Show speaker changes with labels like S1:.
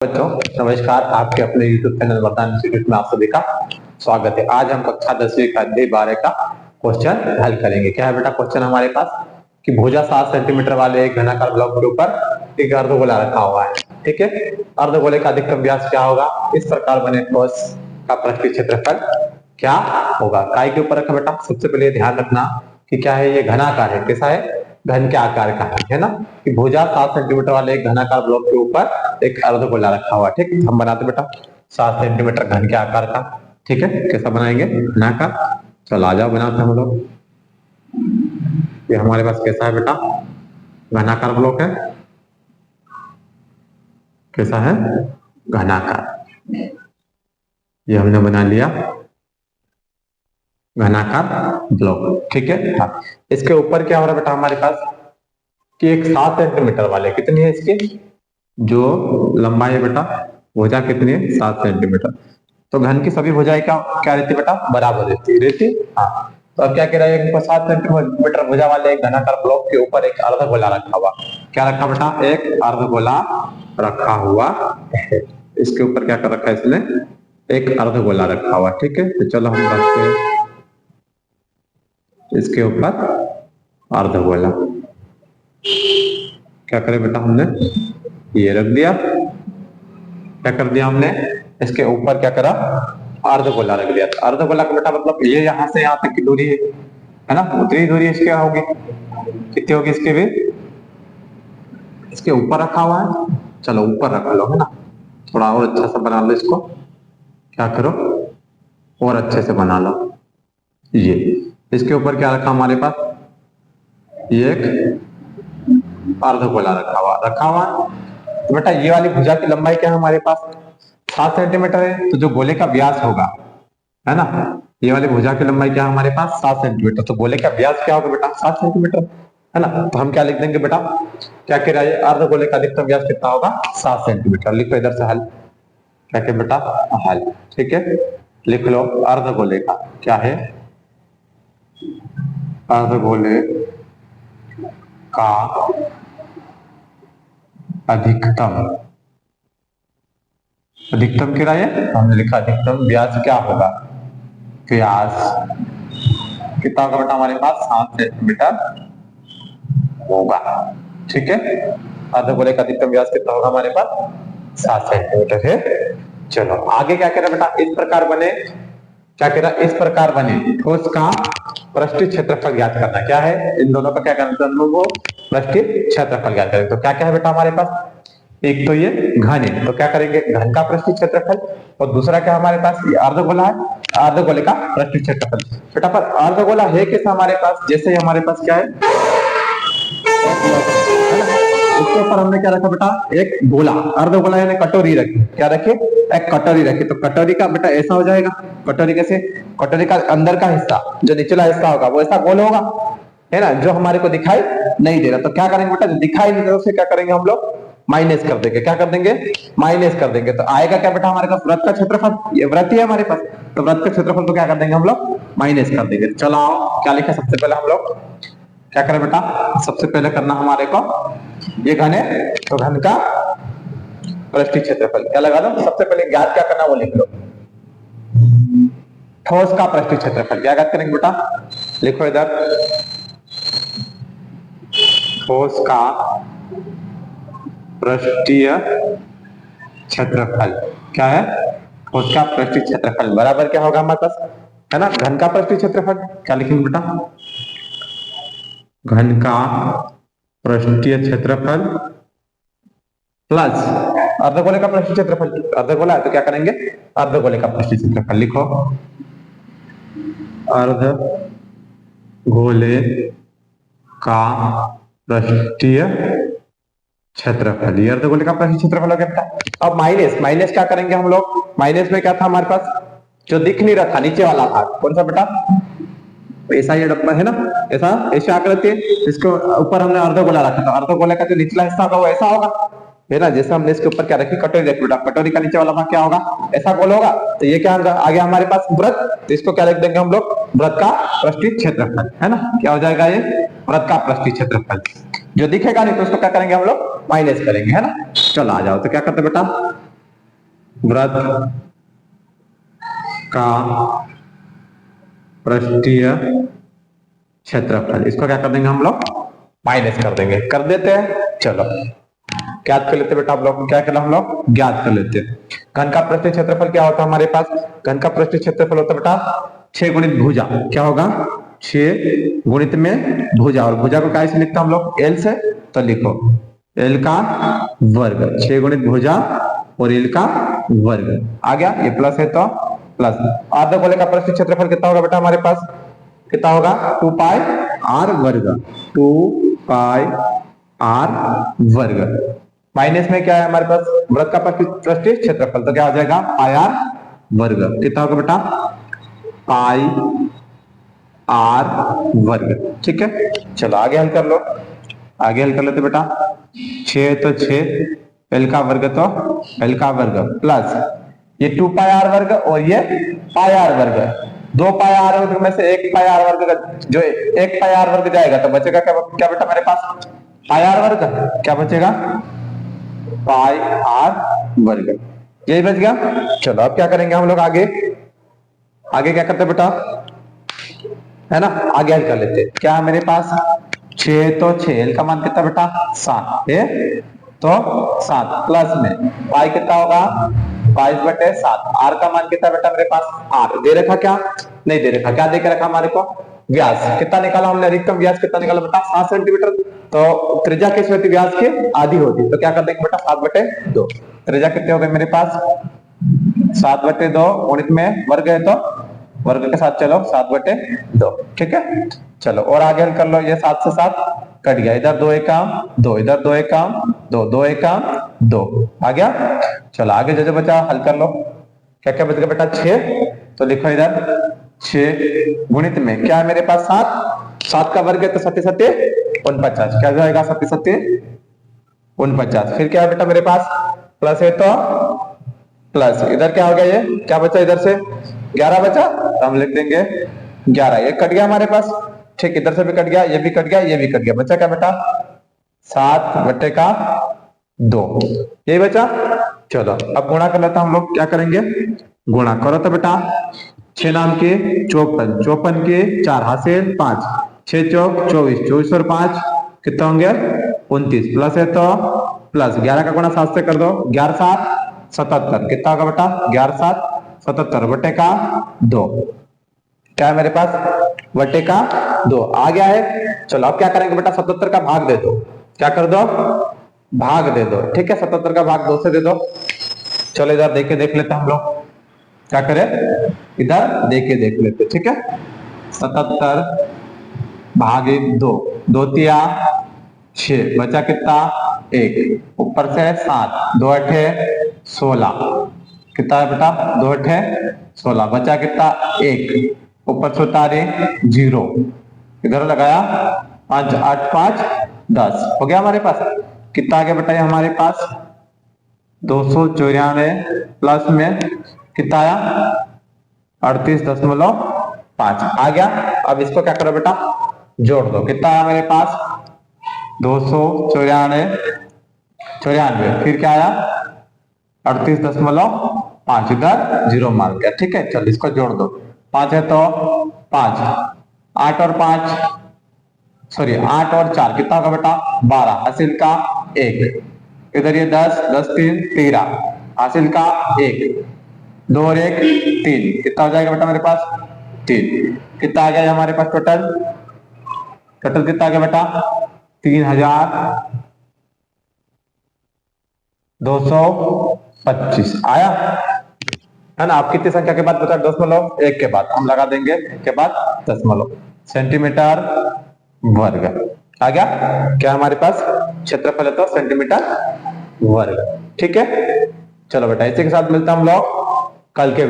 S1: बच्चों नमस्कार। आपके अपने YouTube चैनल वरदान इंस्टीट्यूट में आप सभी का स्वागत है। आज हम कक्षा 10वीं का अध्याय 12 का क्वेश्चन हल करेंगे। क्या है बेटा क्वेश्चन हमारे पास कि भुजा 7 सेंटीमीटर वाले एक घनाकार ब्लॉक के ऊपर एक अर्धगोला रखा हुआ है। ठीक है, अर्धगोले का अधिकतम व्यास क्या होगा, इस प्रकार बने ठोस का पृष्ठीय क्षेत्रफल क्या होगा। काय के ऊपर रखा बेटा, सबसे पहले ध्यान रखना कि क्या है, ये घनाकार है। कैसा है, घन के आकार का है ना, कि भुजा 7 सेंटीमीटर वाले एक घनाकार ब्लॉक के ऊपर एक अर्धगोला रखा हुआ। ठीक, हम बनाते बेटा 7 सेंटीमीटर घन के आकार का। ठीक है, कैसा बनाएंगे, घनाकार। चलो आ जाओ बनाते हम लोग। ये हमारे पास कैसा है बेटा, घनाकार ब्लॉक है। कैसा है, घनाकार। ये हमने बना लिया घनाकार ब्लॉक। ठीक है, हाँ। इसके ऊपर क्या हो रहा है बेटा हमारे पास कि एक 7 सेंटीमीटर वाले, कितनी है इसकी जो लंबाई है बेटा, भुजा कितनी है 7 सेंटीमीटर। तो घन की सभी भुजाएं क्या क्या रहती है बेटा, बराबर रहती। हाँ, तो अब क्या कह रहा है, 7 सेंटीमीटर भुजा वाले एक घनाकार ब्लॉक के ऊपर एक अर्धगोला रखा हुआ। क्या रखा बेटा, एक अर्धगोला रखा हुआ है। इसके ऊपर क्या कर रखा है इसने, एक अर्धगोला रखा हुआ। ठीक है, तो चलो हम रखते हैं इसके ऊपर अर्धगोला। क्या करें बेटा, हमने ये रख दिया। क्या कर दिया हमने, इसके ऊपर क्या करा, अर्धगोला रख दिया। अर्धगोला का बेटा मतलब ये यहाँ से यहाँ तक की दूरी है ना, उतनी दूरी इसके होगी। कितनी होगी इसके भी, इसके ऊपर रखा हुआ है। चलो ऊपर रख लो, है ना, थोड़ा और अच्छा सा बना लो इसको। क्या करो, और अच्छे से बना लो। ये इसके ऊपर क्या रखा हमारे पास, ये एक अर्धगोला रखा हुआ। तो बेटा ये वाली भुजा की लंबाई क्या है हमारे पास, 7 सेंटीमीटर है। तो जो गोले का व्यास होगा, है ना, ये वाली भुजा की लंबाई क्या है हमारे पास 7 सेंटीमीटर। तो गोले का व्यास क्या होगा बेटा, 7 सेंटीमीटर, है ना। तो हम क्या लिख देंगे बेटा, क्या कह रहा है, अर्धगोले का अधिकतम व्यास कितना होगा, 7 सेंटीमीटर। लिखो इधर से हल। क्या कह बेटा, हल। ठीक है, लिख लो अर्धगोले का क्या है, अर्धगोले का अधिकतम क्या है, हमने लिखा अधिकतम व्यास क्या होगा, व्यास कितना होगा बेटा हमारे पास 7 सेंटीमीटर होगा। ठीक है, अर्धगोले का अधिकतम व्यास कितना होगा हमारे पास, 7 सेंटीमीटर है। चलो आगे क्या कह रहा बेटा, इस प्रकार बने, क्या कह रहा, इस प्रकार बने ठोस का पृष्ठीय क्षेत्रफल ज्ञात करना। क्या है, इन दोनों का क्या करना है, वो पृष्ठीय क्षेत्रफल ज्ञात करेंगे। तो क्या क्या है बेटा हमारे पास, एक तो ये घन है, तो क्या करेंगे, घन का पृष्ठीय क्षेत्रफल। और दूसरा क्या हमारे पास, ये अर्धगोला है, अर्धगोले का पृष्ठीय क्षेत्रफल। बेटा पर अर्धगोला है कैसा हमारे पास, जैसे हमारे पास क्या है, इसके ऊपर हमने क्या रखा बेटा, एक गोला, अर्धगोला यानी कटोरी रखी। क्या रखे, एक कटोरी रखी। तो कटोरी का बेटा ऐसा हो जाएगा, कटोरी कैसे, कटोरी का अंदर का हिस्सा, जो निचला हिस्सा होगा वो ऐसा गोल होगा, है ना, जो हमारे को दिखाई नहीं दे रहा। तो क्या करेंगे बेटा, जो दिखाई नहीं दे रहा उसे क्या करेंगे हम लोग, माइनस कर देंगे। क्या कर देंगे, माइनस कर देंगे। तो आएगा क्या बेटा हमारे पास, वृत्त का क्षेत्रफल, ये वृत्त है हमारे पास, तो वृत्त का क्षेत्रफल तो क्या कर देंगे हम लोग, माइनस कर देंगे। चलो क्या लिखा, सबसे पहले हम लोग क्या करें बेटा, सबसे पहले करना हमारे को, ये घन है तो घन का पृष्ठीय क्षेत्रफल क्या लगा दो। सबसे पहले ज्ञात क्या करना वो लिख लो, ठोस का पृष्ठीय क्षेत्रफल। क्या ज्ञात करेंगे बेटा, लिखो इधर, ठोस का पृष्ठीय क्षेत्रफल। क्या है, ठोस का पृष्ठीय क्षेत्रफल बराबर क्या होगा हमारे पास, है ना, घन का पृष्ठीय क्षेत्रफल। क्या लिखेंगे बेटा, घन का पृष्ठीय क्षेत्रफल प्लस अर्धगोले का पृष्ठीय क्षेत्रफल। अर्धगोला है तो क्या करेंगे, अर्धगोले का पृष्ठीय क्षेत्रफल लिखो, अर्धगोले का पृष्ठीय क्षेत्रफल। ये अर्धगोले का पृष्ठीय क्षेत्रफल हो गया। अब माइनस, माइनस क्या करेंगे हम लोग, माइनस में क्या था हमारे पास, जो दिख नहीं रहा था नीचे वाला भाग, कौन सा बेटा, ऐसा ये डब्बा है ना, ऐसा ऐसी आकृति है, इसके ऊपर हमने अर्धगोला रखा था। अर्धगोले का जो निचला हिस्सा होगा वो ऐसा होगा, है ना। जैसे हमने इसके ऊपर क्या रखी, कटोरी रखी बेटा, कटोरी का नीचे वाला भाग क्या होगा, ऐसा गोल होगा। तो ये क्या आ गया हमारे पास, वृत्त। तो इसको क्या लिख देंगे हम लोग, वृत्त का पृष्ठीय क्षेत्रफल, है ना। क्या हो जाएगा ये, वृत्त का पृष्ठीय क्षेत्रफल। जो दिखेगा नहीं तो उसको क्या करेंगे हम लोग, माइनस करेंगे, है ना। चलो आ जाओ, तो क्या करते बेटा, वृत्त का पृष्ठीय क्षेत्रफल, इसको क्या कर देंगे हम लोग, माइनस कर देंगे, कर देते हैं। चलो ज्ञात कर लेते बेटा, आप लोग क्या करना, हम लोग ज्ञात कर लेते हैं। घन का पृष्ठीय क्षेत्रफल क्या होता है हमारे पास, घन का पृष्ठीय क्षेत्रफल होता है बेटा 6 गुणित भुजा, क्या होगा 6 गुणित में भुजा, और भुजा को कैसे लिखते हैं हम लोग, एल से, तो लिखो एल का वर्ग, 6 गुणित भुजा और एल का वर्ग आ गया, ये प्लस है तो प्लस। अर्धगोले का पृष्ठीय क्षेत्रफल कितना होगा बेटा हमारे पास, कितना होगा 2 पाई आर वर्ग, 2 पाई आर वर्ग, माइनस में क्या है हमारे पास, वृत्त का पृष्ठीय क्षेत्रफल, तो क्या हो जाएगा पाई आर वर्ग, कितना होगा बेटा पाई आर वर्ग। ठीक है, चलो आगे हल कर लो, आगे हल कर लेते बेटा। 6 तो 6, एल का वर्ग तो एल का वर्ग, प्लस ये 2 पाई आर वर्ग और ये पाई आर वर्ग, 2 पाई आर वर्ग में से 1 पाई आर वर्ग जो 1 पाई आर वर्ग जाएगा तो बचेगा क्या बेटा मेरे पास, पाई आर वर्ग, क्या बचेगा पाई आर वर्ग, यही बच गया। चलो अब क्या करेंगे हम लोग, आगे आगे क्या करते बेटा, है ना, आगे हल कर लेते। क्या है मेरे पास 6 तो 6, एल का मान कितना बेटा 7 है, तो 7 प्लस में पाई कितना होगा 22/7, आर का मान कितना बेटा मेरे पास, आर दे रखा, क्या नहीं दे रखा, क्या दे के रखा हमारे को, व्यास कितना निकाला हमने, अधिकतम व्यास कितना निकाला बेटा 7 सेंटीमीटर, तो त्रिज्या कैसे होती व्यास की आधी होती, तो क्या कर देंगे बेटा 7/2, त्रिज्या कितने हो गए मेरे पास 7/2, गणित में वर्ग है तो वर्ग के साथ चलो 7/2, ठीक है। चलो और आगे हल कर लो, ये 7 से 7 कट गया, इधर 2 एकम 2, इधर 2 एकम 2, 2 एकम 2 आ गया। चलो आगे जो जो बचा हल कर लो, क्या क्या बच गया बेटा 6, तो लिखो इधर 6 गुणित में क्या है मेरे पास 7, 7 का वर्ग है तो 7 7 49, क्या जाएगा 7 7 49, फिर क्या है बेटा मेरे पास प्लस है तो प्लस, इधर क्या हो गया, ये क्या बचा इधर से 11 बचा, तो हम लिख देंगे 11, ये कट गया हमारे पास, ठीक, इधर से भी कट गया, ये भी कट गया, ये भी कट गया, बचा क्या बेटा 7/2, यही बचा। चलो अब गुणा कर लेता हम लोग, क्या करेंगे गुणा करो तो बेटा 6 नाम के 54, 54 के 4 हासिल 5, 6 चौक 24, 24 और 5 कितना होंगे 29, प्लस है तो प्लस, 11 का गुणा 7 से कर दो, 11 7 77, कितना होगा बेटा 11 7 77 बटे का 2, क्या है मेरे पास बटे का 2 आ गया है। चलो अब क्या करेंगे बेटा 77 का भाग दे दो, क्या कर दो भाग दे दो, ठीक है, 77 का भाग 2 से दे दो। चलो इधर देख लेते हम लोग, क्या करें इधर देख लेते, ठीक है, 77 भागे 2, 2 तिया 6, बचा कितना 1, ऊपर से 7, 2 8 16, कितना है बेटा 2 8 16, बचा कितना 1, ऊपर से उतारे 0, इधर लगाया 5 8 5 10, हो गया हमारे पास, कितना आ गया बेटा हमारे पास 294 प्लस में कितना आया 38.5 आ गया। अब इसको क्या करो बेटा जोड़ दो, कितना आया मेरे पास 294, फिर क्या आया 38.5, इधर 0 मार गया, ठीक है। चल इसको जोड़ दो, 5 है तो 5, 8 और 5 सॉरी 8 और 4 कितना होगा बेटा 12, हासिल का 1, इधर ये 10 10 3 13, हासिल का 1, 2 और 1 3, कितना हो जाएगा बेटा मेरे पास 3, कितना आ गया हमारे पास टोटल कितना आ गया बेटा 3225 आया है ना। आप कितनी संख्या के बाद बता दशमलव 1 के बाद हम लगा देंगे, 1 के बाद दशमलव, सेंटीमीटर वर्ग आ गया। क्या हमारे पास क्षेत्रफल है तो सेंटीमीटर वर्ग, ठीक है। चलो बेटा इसी के साथ मिलता हम लोग कल के